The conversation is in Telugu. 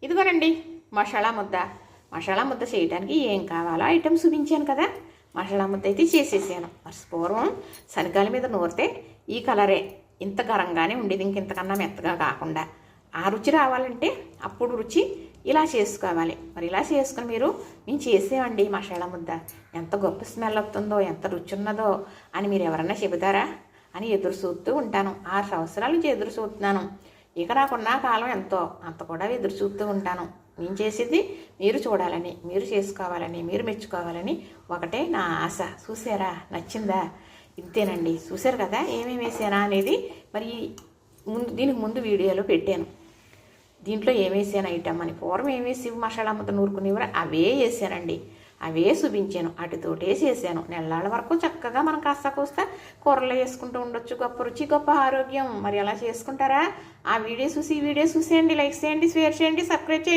ఇదిగోనండి మసాలా ముద్ద. మసాలా ముద్ద చేయడానికి ఏం కావాలో ఐటమ్స్ చూపించాను కదా. మసాలా ముద్ద అయితే చేసేసాను. పూర్వం శనగాల మీద నూరితే ఈ కలరే ఇంత గరంగానే ఉండేది, ఇంకెంతకన్నా మెత్తగా కాకుండా. ఆ రుచి రావాలంటే అప్పుడు రుచి ఇలా చేసుకోవాలి. మరి ఇలా చేసుకుని మేము చేసేవండి మసాలా ముద్ద. ఎంత గొప్ప స్మెల్ వస్తుందో, ఎంత రుచి ఉన్నదో అని మీరు ఎవరన్నా చెబుతారా అని ఎదురు చూస్తూ ఉంటాను. 6 సంవత్సరాల నుంచి ఎదురు చూస్తున్నాను. ఇక నాకున్న కాలం ఎంతో అంత కూడా ఎదురు చూస్తూ ఉంటాను. నేను చేసేది మీరు చూడాలని, మీరు చేసుకోవాలని, మీరు మెచ్చుకోవాలని ఒకటే నా ఆశ. చూసారా, నచ్చిందా? ఇంతేనండి. చూసారు కదా ఏమేమి వేసానా అనేది. మరి దీనికి ముందు వీడియోలో పెట్టాను. దీంట్లో ఏమేసాను ఐటమ్ అని. పూర్వం ఏమేసి మసాలా ముద్ద నూరుకునేవారు అవే వేసానండి. అవే చూపించాను. అటుతోటే చేశాను. నెల్లాళ్ళ వరకు చక్కగా మనం కాస్త కోస్తా కూరలో వేసుకుంటూ ఉండొచ్చు. గొప్ప రుచి, గొప్ప ఆరోగ్యం. మరి ఎలా చేసుకుంటారా? ఆ వీడియో చూసి ఈ వీడియో చూసేయండి, లైక్ చేయండి, షేర్ చేయండి, సబ్స్క్రైబ్ చేయండి.